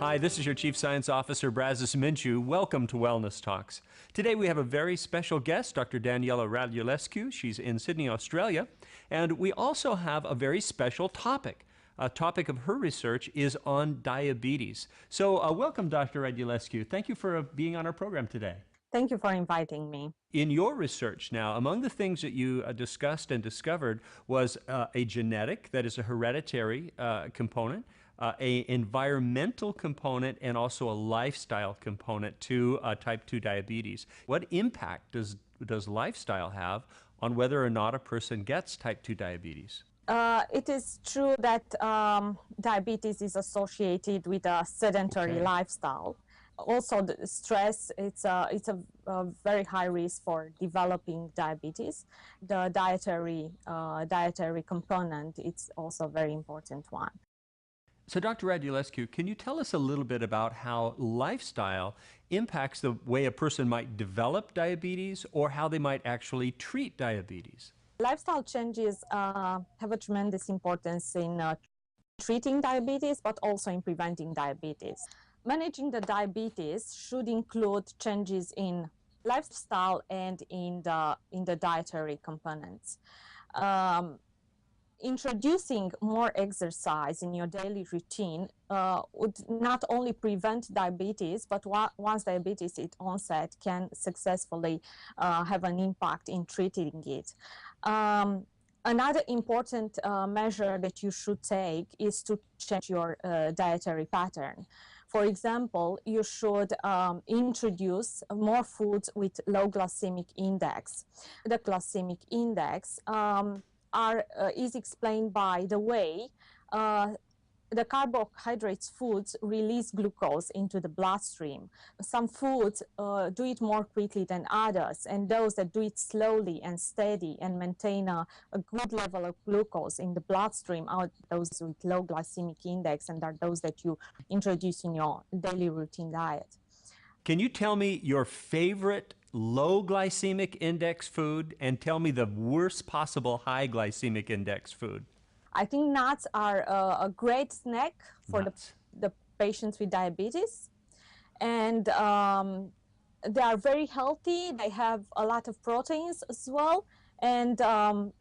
Hi, this is your Chief Science Officer, Brazis Minchu. Welcome to Wellness Talks. Today we have a very special guest, Dr. Daniela Radulescu. She's in Sydney, Australia. And we also have a very special topic. A topic of her research is on diabetes. So welcome, Dr. Radulescu. Thank you for being on our program today. Thank you for inviting me. In your research now, among the things that you discussed and discovered was a genetic, that is a hereditary component, a environmental component, and also a lifestyle component to type 2 diabetes. What impact does lifestyle have on whether or not a person gets type 2 diabetes? It is true that diabetes is associated with a sedentary lifestyle. Also, the stress, it's a very high risk for developing diabetes. The dietary component, it's also a very important one. So Dr. Radulescu, can you tell us a little bit about how lifestyle impacts the way a person might develop diabetes or how they might actually treat diabetes? Lifestyle changes have a tremendous importance in treating diabetes, but also in preventing diabetes. Managing the diabetes should include changes in lifestyle and in the dietary components. Introducing more exercise in your daily routine would not only prevent diabetes, but once diabetes is onset, can successfully have an impact in treating it. Another important measure that you should take is to change your dietary pattern. For example, you should introduce more foods with low glycemic index. The glycemic index is explained by the way the carbohydrates foods release glucose into the bloodstream. Some foods do it more quickly than others, and those that do it slowly and steady and maintain a good level of glucose in the bloodstream are those with low glycemic index, and are those that you introduce in your daily routine diet. Can you tell me your favorite low glycemic index food and tell me the worst possible high glycemic index food? I think nuts are a great snack for the patients with diabetes. And they are very healthy. They have a lot of proteins as well. And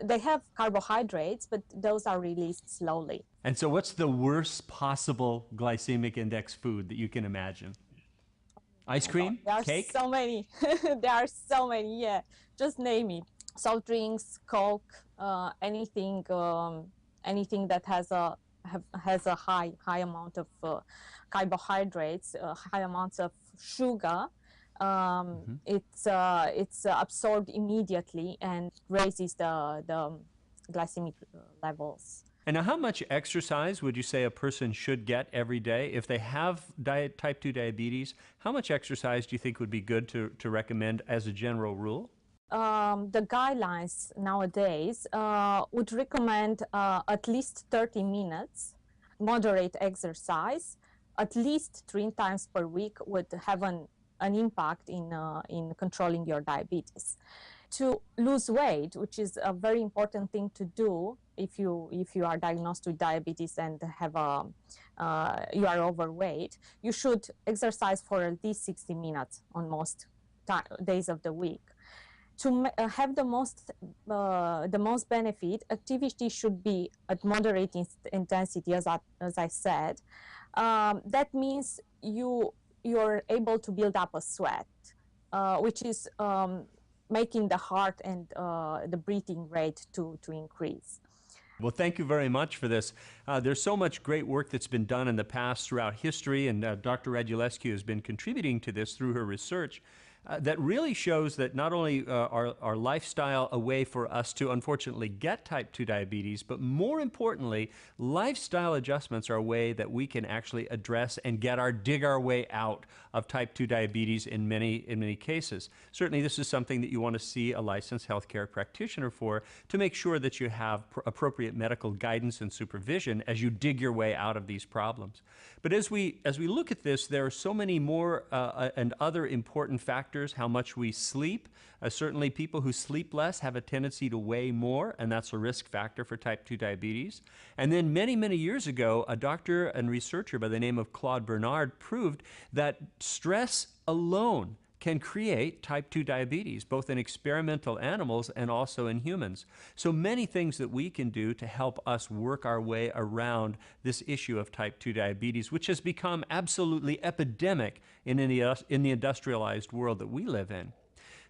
they have carbohydrates, but those are released slowly. And so what's the worst possible glycemic index food that you can imagine? Ice cream? Cake? There are so many. There are so many, yeah. Just name it. Soft drinks, Coke, anything that has a high amount of carbohydrates, high amounts of sugar. It's absorbed immediately and raises the glycemic levels. And now, how much exercise would you say a person should get every day? If they have type 2 diabetes, how much exercise do you think would be good to recommend as a general rule? The guidelines nowadays would recommend at least 30 minutes, moderate exercise, at least 3 times per week would have an impact in controlling your diabetes. To lose weight, which is a very important thing to do if you are diagnosed with diabetes and have you are overweight, you should exercise for at least 60 minutes on most days of the week. To have the most benefit, activity should be at moderate intensity, as I said. That means you're able to build up a sweat, which is making the heart and the breathing rate to increase. Well, thank you very much for this. There's so much great work that's been done in the past throughout history, and Dr. Radulescu has been contributing to this through her research. That really shows that not only are lifestyle a way for us to unfortunately get type 2 diabetes, but more importantly, lifestyle adjustments are a way that we can actually address and dig our way out of type 2 diabetes in many cases. Certainly this is something that you want to see a licensed healthcare practitioner for, to make sure that you have appropriate medical guidance and supervision as you dig your way out of these problems. But as we look at this, there are so many more and other important factors factors, how much we sleep. Certainly people who sleep less have a tendency to weigh more, and that's a risk factor for type 2 diabetes. And then many, many years ago, a doctor and researcher by the name of Claude Bernard proved that stress alone can create type 2 diabetes, both in experimental animals and also in humans. So many things that we can do to help us work our way around this issue of type 2 diabetes, which has become absolutely epidemic in the industrialized world that we live in.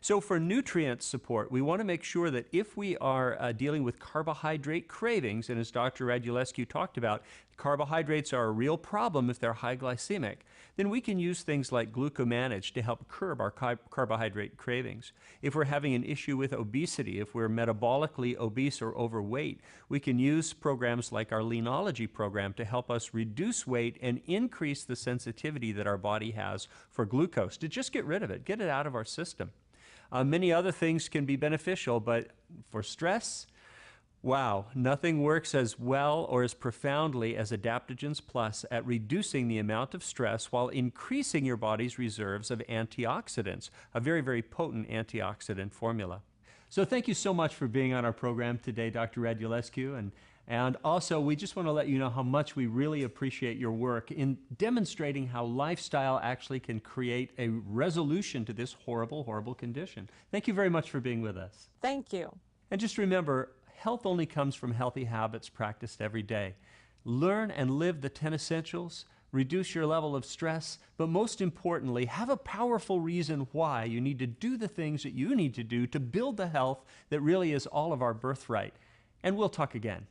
So for nutrient support, we want to make sure that if we are dealing with carbohydrate cravings, and as Dr. Radulescu talked about, carbohydrates are a real problem if they're high glycemic, then we can use things like Glucomanage to help curb our carbohydrate cravings. If we're having an issue with obesity, if we're metabolically obese or overweight, we can use programs like our Leanology program to help us reduce weight and increase the sensitivity that our body has for glucose, to just get rid of it, get it out of our system. Many other things can be beneficial, but for stress, wow, nothing works as well or as profoundly as Adaptogens Plus at reducing the amount of stress while increasing your body's reserves of antioxidants, a very, very potent antioxidant formula. So thank you so much for being on our program today, Dr. Radulescu. And also, we just want to let you know how much we really appreciate your work in demonstrating how lifestyle actually can create a resolution to this horrible, horrible condition. Thank you very much for being with us. Thank you. And just remember, health only comes from healthy habits practiced every day. Learn and live the 10 essentials, reduce your level of stress, but most importantly, have a powerful reason why you need to do the things that you need to do to build the health that really is all of our birthright. And we'll talk again.